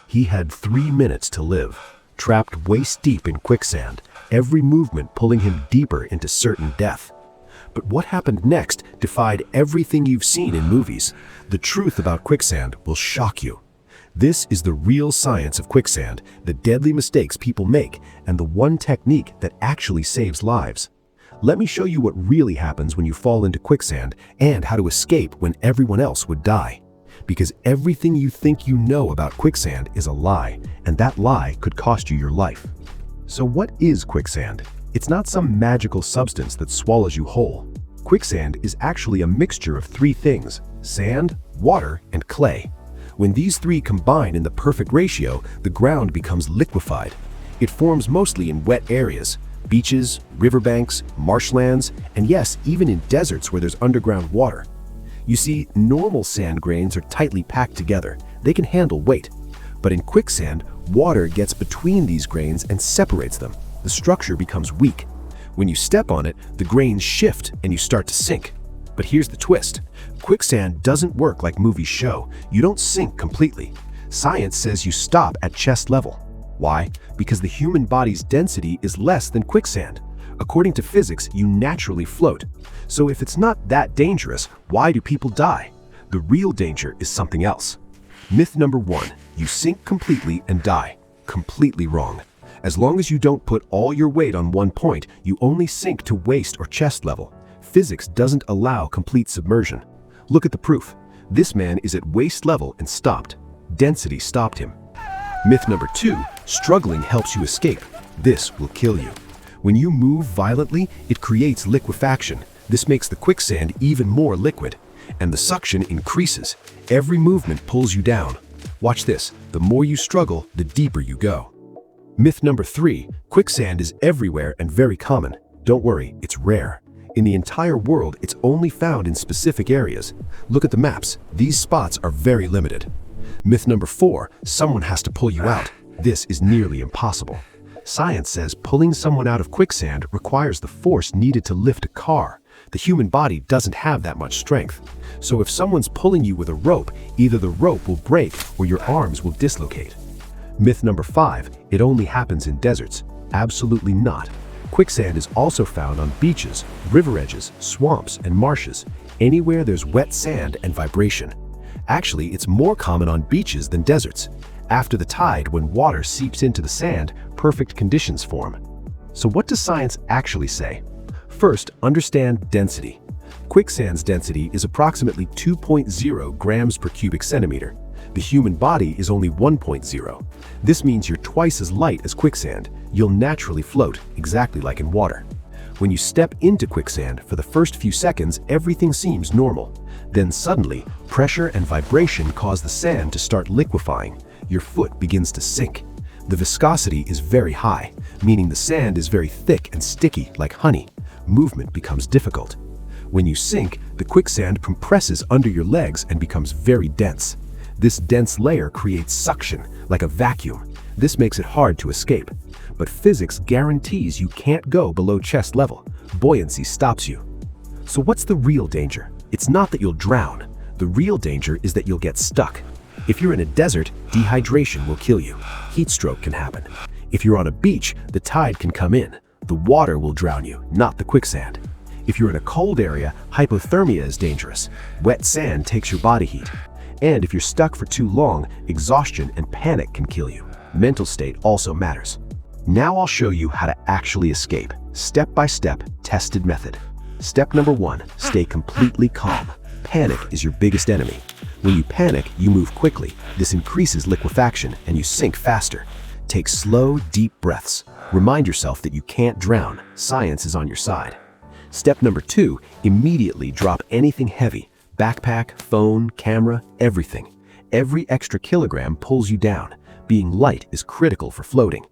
He had 3 minutes to live, trapped waist deep in quicksand, every movement pulling him deeper into certain death. But what happened next defied everything you've seen in movies. The truth about quicksand will shock you. This is the real science of quicksand, the deadly mistakes people make, and the one technique that actually saves lives. Let me show you what really happens when you fall into quicksand and how to escape when everyone else would die. Because everything you think you know about quicksand is a lie, and that lie could cost you your life. So what is quicksand? It's not some magical substance that swallows you whole. Quicksand is actually a mixture of 3 things: sand, water, and clay. When these 3 combine in the perfect ratio, the ground becomes liquefied. It forms mostly in wet areas: beaches, riverbanks, marshlands, and yes, even in deserts where there's underground water. You see, normal sand grains are tightly packed together. They can handle weight. But in quicksand, water gets between these grains and separates them. The structure becomes weak. When you step on it, the grains shift and you start to sink. But here's the twist. Quicksand doesn't work like movies show. You don't sink completely. Science says you stop at chest level. Why? Because the human body's density is less than quicksand. According to physics, you naturally float. So if it's not that dangerous, why do people die? The real danger is something else. Myth number 1, you sink completely and die. Completely wrong. As long as you don't put all your weight on one point, you only sink to waist or chest level. Physics doesn't allow complete submersion. Look at the proof. This man is at waist level and stopped. Density stopped him. Myth number 2, struggling helps you escape. This will kill you. When you move violently, it creates liquefaction. This makes the quicksand even more liquid, and the suction increases. Every movement pulls you down. Watch this. The more you struggle, the deeper you go. Myth number 3, quicksand is everywhere and very common. Don't worry, it's rare. In the entire world, it's only found in specific areas. Look at the maps. These spots are very limited. Myth number 4, someone has to pull you out. This is nearly impossible. Science says pulling someone out of quicksand requires the force needed to lift a car. The human body doesn't have that much strength. So if someone's pulling you with a rope, either the rope will break or your arms will dislocate. Myth number 5, it only happens in deserts. Absolutely not. Quicksand is also found on beaches, river edges, swamps, and marshes, anywhere there's wet sand and vibration. Actually, it's more common on beaches than deserts. After the tide, when water seeps into the sand, perfect conditions form. So what does science actually say? First, understand density. Quicksand's density is approximately 2.0 grams per cubic centimeter. The human body is only 1.0. This means you're twice as light as quicksand. You'll naturally float, exactly like in water. When you step into quicksand, for the first few seconds, everything seems normal. Then suddenly, pressure and vibration cause the sand to start liquefying. Your foot begins to sink. The viscosity is very high, meaning the sand is very thick and sticky like honey. Movement becomes difficult. When you sink, the quicksand compresses under your legs and becomes very dense. This dense layer creates suction, like a vacuum. This makes it hard to escape. But physics guarantees you can't go below chest level. Buoyancy stops you. So what's the real danger? It's not that you'll drown. The real danger is that you'll get stuck. If you're in a desert, dehydration will kill you. Heat stroke can happen. If you're on a beach, the tide can come in. The water will drown you, not the quicksand. If you're in a cold area, hypothermia is dangerous. Wet sand takes your body heat. And if you're stuck for too long, exhaustion and panic can kill you. Mental state also matters. Now I'll show you how to actually escape. Step-by-step, tested method. Step number 1, stay completely calm. Panic is your biggest enemy. When you panic, you move quickly. This increases liquefaction and you sink faster. Take slow, deep breaths. Remind yourself that you can't drown. Science is on your side. Step number 2, immediately drop anything heavy. Backpack, phone, camera, everything. Every extra kilogram pulls you down. Being light is critical for floating.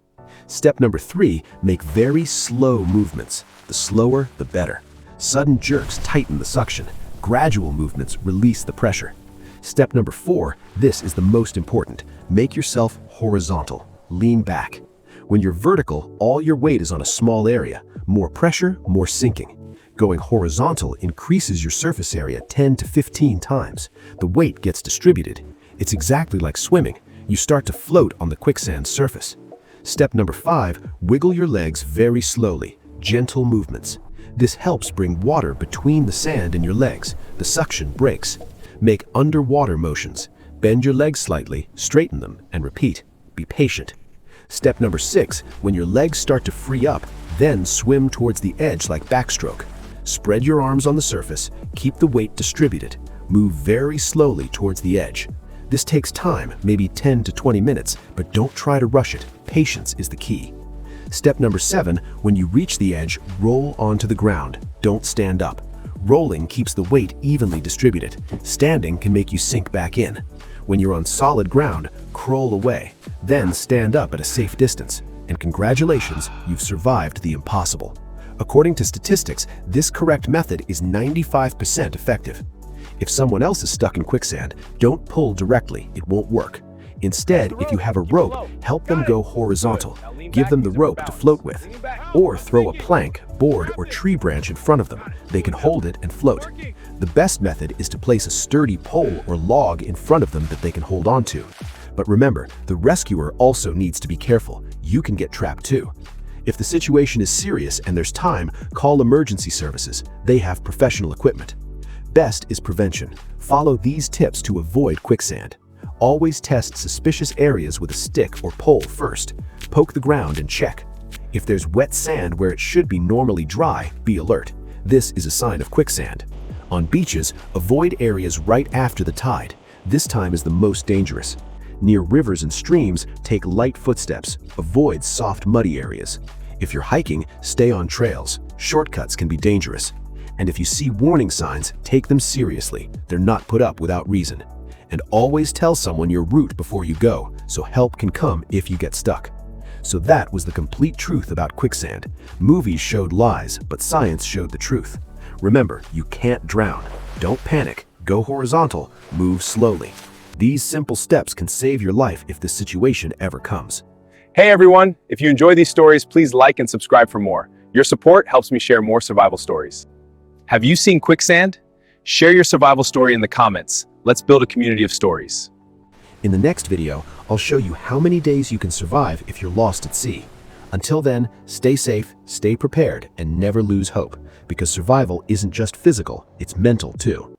Step number 3, make very slow movements. The slower, the better. Sudden jerks tighten the suction. Gradual movements release the pressure. Step number 4, this is the most important. Make yourself horizontal. Lean back. When you're vertical, all your weight is on a small area. More pressure, more sinking. Going horizontal increases your surface area 10 to 15 times. The weight gets distributed. It's exactly like swimming. You start to float on the quicksand surface. Step number 5, wiggle your legs very slowly, gentle movements. This helps bring water between the sand and your legs. The suction breaks. Make underwater motions. Bend your legs slightly, straighten them, and repeat. Be patient. Step number 6, when your legs start to free up, then swim towards the edge like backstroke. Spread your arms on the surface, keep the weight distributed. Move very slowly towards the edge. This takes time, maybe 10 to 20 minutes, but don't try to rush it. Patience is the key. Step number 7, when you reach the edge, roll onto the ground. Don't stand up. Rolling keeps the weight evenly distributed. Standing can make you sink back in. When you're on solid ground, crawl away. Then stand up at a safe distance. And congratulations, you've survived the impossible. According to statistics, this correct method is 95% effective. If someone else is stuck in quicksand, don't pull directly, it won't work. Instead, if you have a rope, help them go horizontal. Give them the rope to float with. Or throw a plank, board, or tree branch in front of them. They can hold it and float. The best method is to place a sturdy pole or log in front of them that they can hold on to. But remember, the rescuer also needs to be careful. You can get trapped too. If the situation is serious and there's time, call emergency services. They have professional equipment. Best is prevention. Follow these tips to avoid quicksand. Always test suspicious areas with a stick or pole first. Poke the ground and check. If there's wet sand where it should be normally dry, be alert. This is a sign of quicksand. On beaches, avoid areas right after the tide. This time is the most dangerous. Near rivers and streams, take light footsteps. Avoid soft, muddy areas. If you're hiking, stay on trails. Shortcuts can be dangerous. And if you see warning signs, take them seriously. They're not put up without reason. And always tell someone your route before you go, so help can come if you get stuck. So that was the complete truth about quicksand. Movies showed lies, but science showed the truth. Remember, you can't drown. Don't panic. Go horizontal. Move slowly. These simple steps can save your life if this situation ever comes. Hey everyone, if you enjoy these stories, please like and subscribe for more. Your support helps me share more survival stories. Have you seen quicksand? Share your survival story in the comments. Let's build a community of stories. In the next video, I'll show you how many days you can survive if you're lost at sea. Until then, stay safe, stay prepared, and never lose hope, because survival isn't just physical, it's mental too.